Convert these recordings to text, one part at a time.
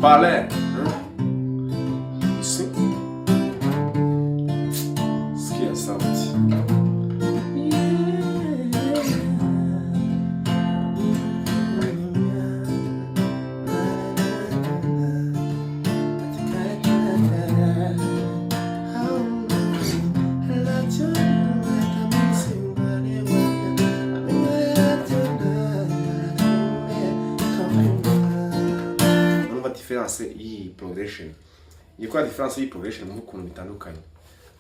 ballet. Ici. Sikia sauti. Difference iyi progression yikora difference iyi progression mu kuntu bitandukanye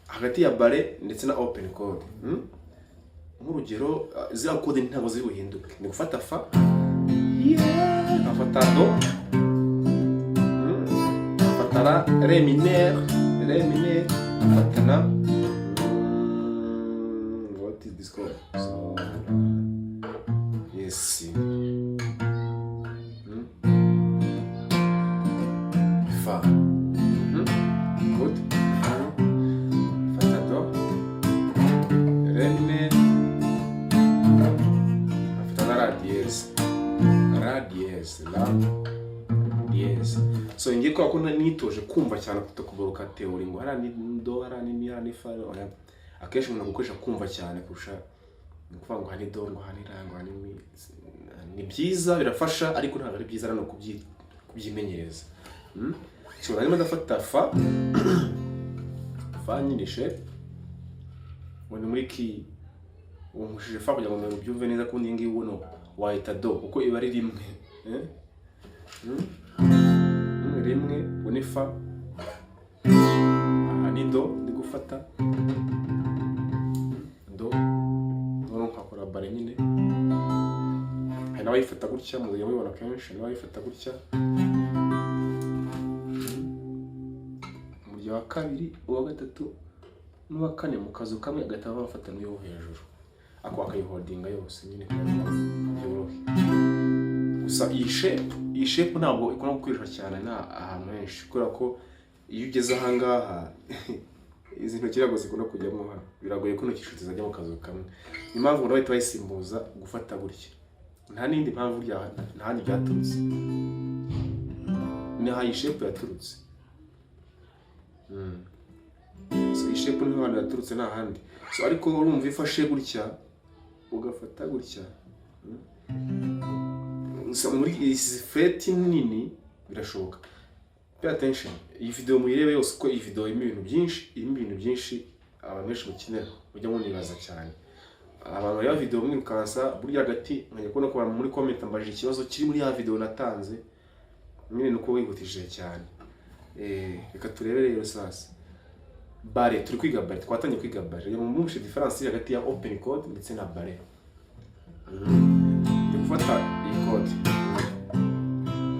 hagati ya ballet ndetse na open chord. Nk'urugero zira code ntabwo ziri buhinduke, ni gufata fa afata do afata re mineur afata na what is this called, so yes fa good fata do re mineur afata la dièse la dièse. So ngiye kwa ko nitoje kumva cyane kutokugaruka theory ngo hari ni do hari ni mi hari fa, akenshi umuntu gukoresha kumva cyane kurusha kuvuga ngo hari do ngo hari ra ngo hari mi. Ni byiza birafasha ariko ntabwo ari byiza no kubyimenyereza. So nari ndafata fa nyinishe ngo ni muri ki umushije fa kugira ngo byumve neza kundi ngiye ubono wahita do uko iba ari rimwe rimwe ubone fa ni do ndi gufata do noneho nkakora bare nyine, hari n'abayifata gutya mu gihe mubibona kenshi, n'abayifata gutya mu gihe wa kabiri uwa gatatu n'uwa kane mu kazu kamwe agahita bafata n'iyo hejuru ako akayiholdinga yose nyine yorohe. Gusa iyi shape ntabwo ikora gukoresha cyane na ahantu henshi kubera ko iyo ugeze aha ngaha izi ntoki ntabwo zikunda kujyamo hano, biragoye ko intoki eshatu zajya mu kazu kamwe. Ni mpamvu ngo bahita bayisimbuza gufata gutya, nta n'indi mpamvu nta handi byaturutse, ni aha iyi shape yaturutse. So iyi shape niho handi yaturutse nta handi. So ariko urumva ifashe gutya ugafata gutya muri izi fret nini birashoboka. Pay attention, iyi video muyirebe yose ko iyi video irimo ibintu byinshi abantu benshi bakenera kujya munibaza cyane. Abantu ya video mwikansa burya hagati nkajya kubona ko muri comment ambaje ikibazo kiri muri ya video natanze nyine nuko wigutishije cyane. Reka turebe rero sasa bare turi kwiga bare, twatangiye kwiga bare yo mu difference hagati ya open chord ndetse na bare. Gufata iyi chord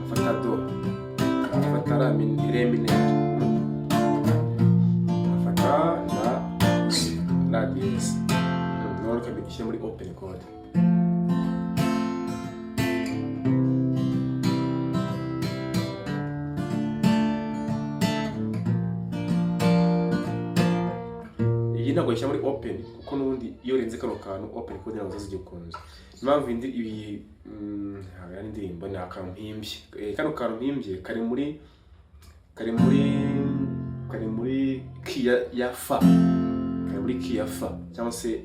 afata do afata ra re mineur afata la dièse noneho kabikishyira muri open chord. Ntabwo yishyira muri open kuko n'ubundi iyo renze kano kantu open chord ntabwo zigikunze. Impamvu indi ibi yani ndirimbo ni akampimbye, kano kantu mpimbye kari muri key ya fa, kari muri key ya fa cyangwa se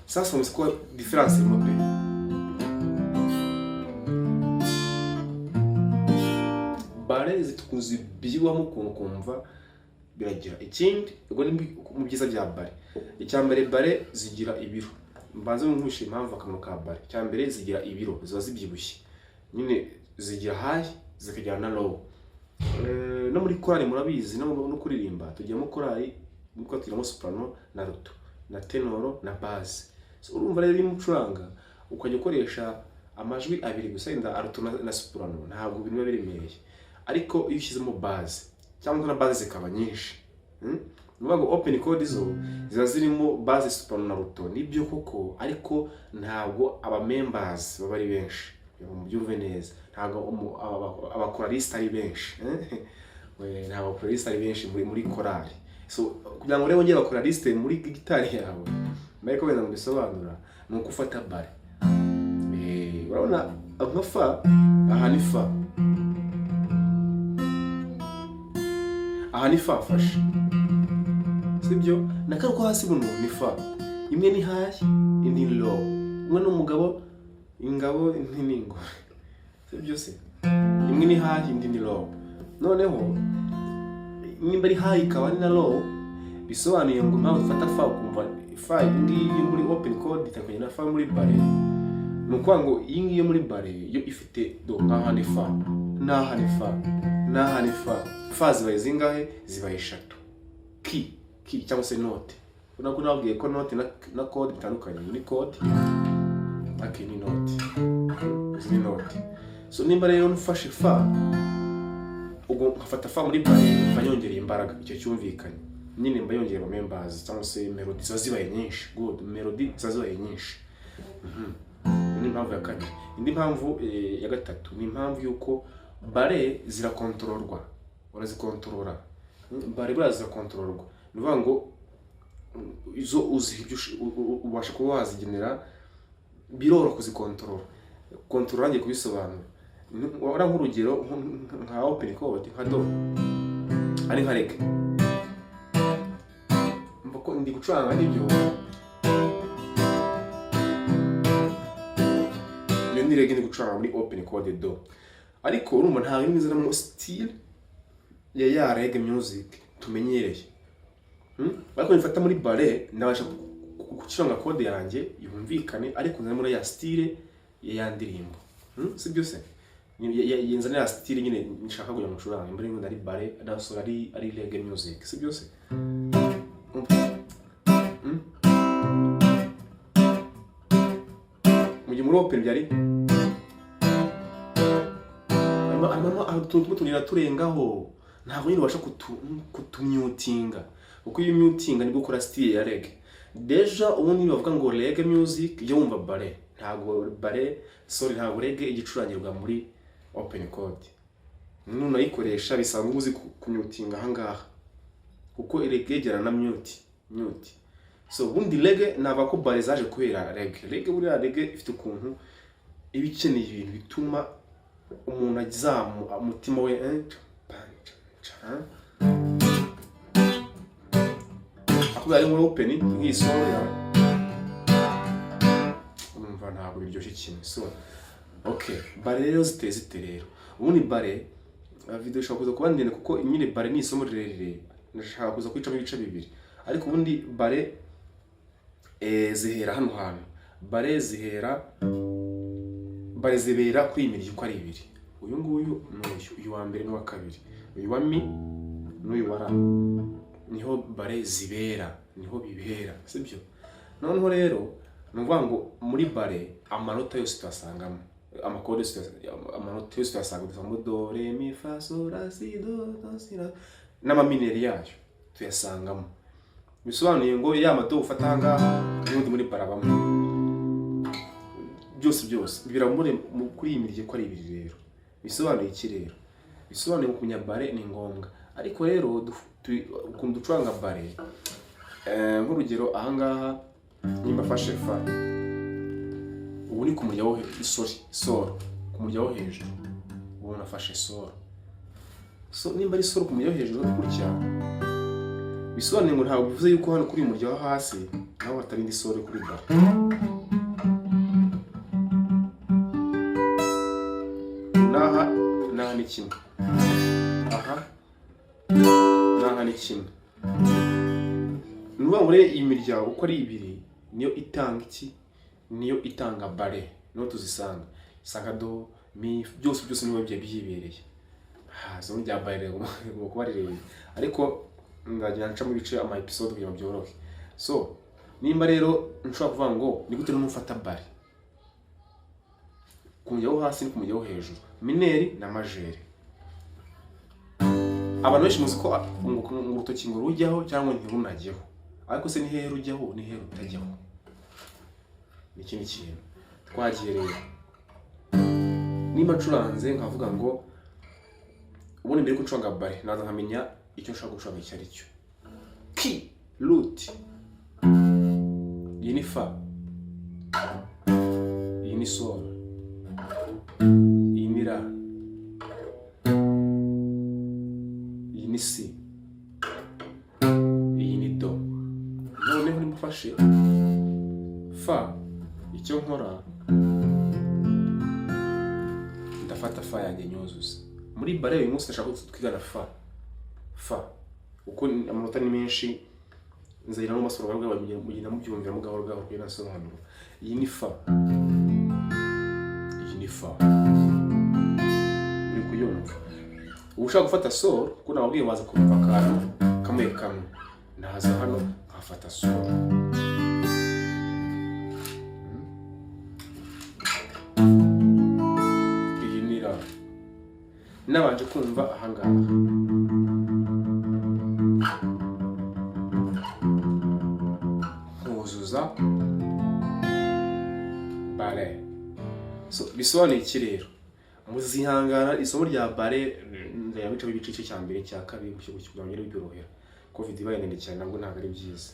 sasa msiko difference mo pe bare zitukuzi biwamo kumva biragira ikindi ubwo ni mu byiza bya bare. Icyambere bare zigira ibiro, mbanze nkushe impamvu akamaro ka bare. Icyambere zigira ibiro, ziba zibyibushye nyine, zigira high zikagira na low. No muri korali murabizi no kuririmba tujyamo korali nuko turimo soprano na alto na tenoro na bass. Urumva rero imucuranga ukajya ukoresha amajwi abiri gusa inda alto na soprano ntabwo bintu biremereye, ariko iyo ushyizemo bass cyangwa na bass zikaba nyinshi nuvuga ngo open chord zo ziba zirimo bass soprano na alto nibyo koko, ariko ntabwo aba members baba ari benshi mu byumve neza, ntabwo abakoraliste ari benshi ntabwo pluraliste ari benshi muri korali. So kugira ngo rero wongere abakoraliste muri gitari yawe ariko wenda mubisobanura ni uko ufata bare. Urabona nka fa, aha ni fa, aha ni fa fashe, sibyo? Na kano ko hasi buno ni fa, imwe ni high indi ni low, umwe ni umugabo ingabo indi ni ingore, sibyo se? Imwe ni high indi ni low. Noneho nimba ari high ikaba ari na low, bisobanuye ngo mpamvu ufata fa ukumva fa ngiyi muri open chord itakanye na fa muri bare, nuko ngo iyi ngiyi muri bare yo ifite do, aha ni fa, naha ni fa, naha ni fa. Fa zibaye zingahe? Zibaye 3. Key cyangwa se note. Urabona ko nabwiye ko note na chord bitandukanye. Ni chord ake ni note, ni note. So nimba rero nufashe fa ubwo nkafata fa muri bare mbayongereye imbaraga, icyo cyumvikanye nyine mbayongereye mu members cyangwa se melody zazibaye nyinshi. Good, melody zazibaye nyinshi. Ni impamvu ya kabiri. Indi mpamvu ya gatatu ni impamvu yuko bare zirakontororwa, urazikontorora. Bare zirakontororwa, ni ukuvuga ngo izo uzi ibyo ubasha kuba wazigenera, biroro kuzikontorora. Kontorora ngiye kubisobanura. Wara nk'urugero nka open chord nka do ari nka reg, mbako ndi gucuranga n'ibyo ni reg ndi gucuranga muri open chord do, ariko urumva nta bimeze na style ya reg music tumenyereye. Ariko nifata muri bare ndabasha gucuranga code yanjye yumvikane, ariko nza muri ya style ya ndirimbo. Sibyo se? Yenzana ya style nyine nshaka kujya mucuranga muri ngo ari bare daso ari reggae music, sibyo se? Mujye muri open byari tunira turengaho, ntabwo nyine ubasha kutumyutinga, kuko iyo mutinga nibwo ukora style ya reggae. Deja ubundi bavuga ngo reggae music yo wumva bare, ntabwo bare ntabwo reggae igicurangirwa muri open chord. Nuna yikoresha bisanga ubuzi kumyutinga ahangaha, kuko reggae igera na mute. So ubundi reggae naba ko bare zaje kubera reggae buriya reggae ifite ukuntu ibikeneye ibintu bituma umuntu azamu umutima we akubera ari muri open nk'isoya, umva ntabwo biryoshye cyane. So okay, bare rero ziteze rero. Ubundi bare video ishaka kuza kuba ndende kuko nyine bare ni isomo rirerire, ndashaka kuza kwicamo ibice bibiri. Ariko ubundi bare zihera hano hantu. Bare zibera kuri imirya uko ari ibiri. Uyu nguyu uyu wa mbere n'uwa kabiri, uyu wa mi n'uyu wa ra, niho bare zibera, niho bibera, sibyo? Noneho rero nuvuga ngo muri bare amanota yose twasangamo, amakode amanota yose twasanga dusanga do re mi fa sol la si do si la, n'amamineri yayo tuyasangamo. Bisobanuye ngo ya mato ufata hanga n'undi muri parabamo byose biramure kuri imirye ko ari ibiri. Rero bisobanuye iki rero? Bisobanuye ko kunyabare ni ngombwa, ariko rero ukunda ucuranga bare nk'urugero ahangaha nimba fashe fa, ubu ni kumurya wo sol, kumurya wo hejuru, ubu nafashe sol. So nimba ari sol kumurya wo hejuru kurya, bisobanuye ngo ntabwo bivuze yuko hano kuri umurya wo hasi naho hatari indi sol kuri bare. Naha ni kimwe, aha naha ni kimwe. Nuba muri imirya uko ari ibiri niyo itanga iki, niyo itanga bare, no tuzisanga sanga do mi byose niwe byibereye. Zo njya bare ngo kuba rero, ariko ngagira nca mu bice ama episode kugira ngo byorohe. So nimba rero nshobora kuvuga ngo ni gute n'ufata bare kumujya wo hasi kumujya wo hejuru, mineri na majeri. Abantu benshi muzi ko urutoki ngo rujyaho cyangwa ntirunajyeho, ariko se ni hehe rujyaho ni hehe rutajyaho? Ni ikindi kintu twagiye rero. Nimba ncuranze nkavuga ngo ubundi mbere gucuranga bare naza nkamenya icyo nshaka gucuranga icyo ari cyo. Key, root, iyi ni fa, iyi ni sol, iyi ni la, iyi ni si, iyi ni do. Noneho nimufashe fa, icyo nkora ndafata fa yanjye nyuzuza. Muri bare uyu munsi ndashaka twigana fa uko amanota ni menshi nzahira no masoro bamwe mugenda mubyumvira mu gahoro gahoro kugira nasobanuro. Iyi ni fa, iyi ni fa, uri kuyumva. Ushaka gufata sol kuko nababwiye waza kumva akantu kamwe kamwe, naza hano nkafata sol. Iyi ni la, nabanje kumva ahangaha. Nkuzuza bare. So bisobanuye iki rero? Muzihangana isomo rya bare ndayabica ibice cya mbere cya kabiri mu kigo cy'ubwangere byorohera. Covid ibaye ndende cyane nabwo ntabwo ari byiza.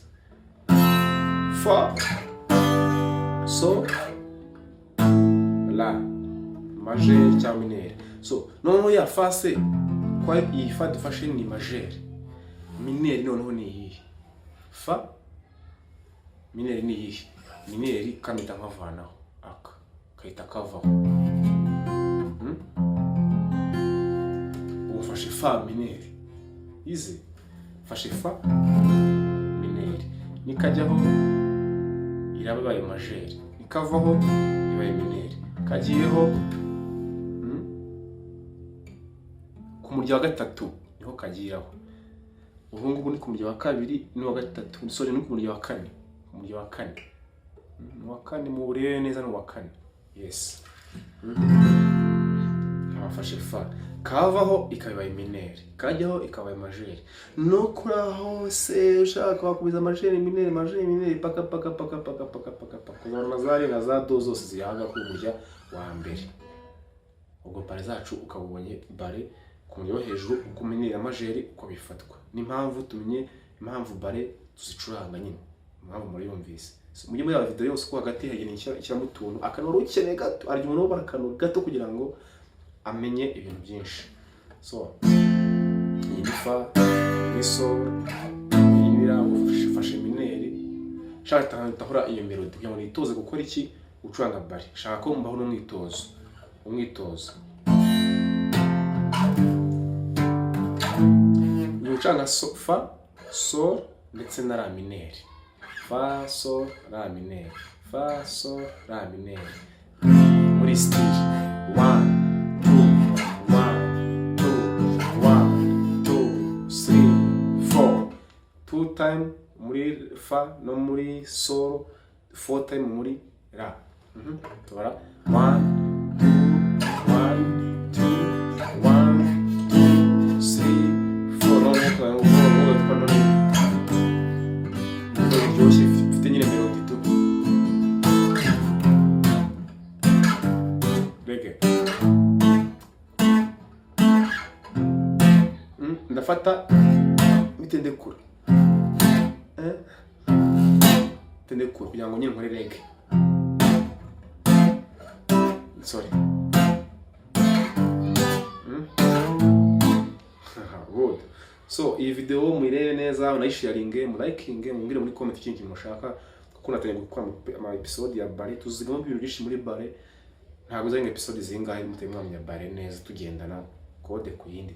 Fa, so, la, majeur cyangwa mineur. So noneho ya fa se kwa iyi fa dufashe ni majeur. Mineur noneho ni iyi. Fa, mineur ni iyi. Mineur kamita nkavanaho aka kayita kavaho. Ufashe fa mineur. Ize fashe fa mineur. Nikajyaho irabaye majeur. Nikavaho ibaye mineur. Kagiyeho ku murya wa gatatu niho kagiraho. Ubu ngubu ni ku murya wa kabiri n'uwa gatatu. Sorry, ni ku murya wa kane. Ku murya wa kane. Wa kane mu burere neza no wa kane. Yes. Nkafashe fa. Kavaho ikabaye mineur. Kajyaho ikabaye majeur. No kuraho se ushaka wakubiza majeur mineur paka. Kuzana zari na za do zose ziyaga ku murya wa mbere. Ubwo bare zacu ukabonye bare ku murya wo hejuru uko mineur majeur uko bifatwa. N'impamvu tumenye impamvu bare tuzicuranga nyine. Impamvu muri yumvise. Mujye muri video yose ko hagati hagene ikiramu tuntu akanoro ukeneye gato arya umuntu barakanoro gato kugira ngo amenye ibintu byinshi. So iyi ni fa, ni sol, iyi ni la, ufashe mineur. Shaka tahora iyo melody kugira ngo nitoze gukora iki ucuranga bare. Shaka ko mbaho no umwitozo. Ucuranga fa, sol ndetse na la mineur. Fa, sol, la mineur. Fa, sol, la mineur. Muri style 1 2 time muri fa no muri sol, 4 time muri la. Tubara 1 2 1 2 3 4. No byose mfite nyine melody tu. Rege. Ndafata bitende kura. Tende kura kugira ngo nyine nkore rege. Sorry. Good. So iyi video muyirebe neza, unayisharinge, murikinge, mumbwire muri comment ikintu mushaka kuko natangiye gukora ama episode ya bare. Tuzigamo ibintu byinshi muri bare. Ntabwo zari episode zingahe muteye mwamenya bare neza tugendana kode ku yindi.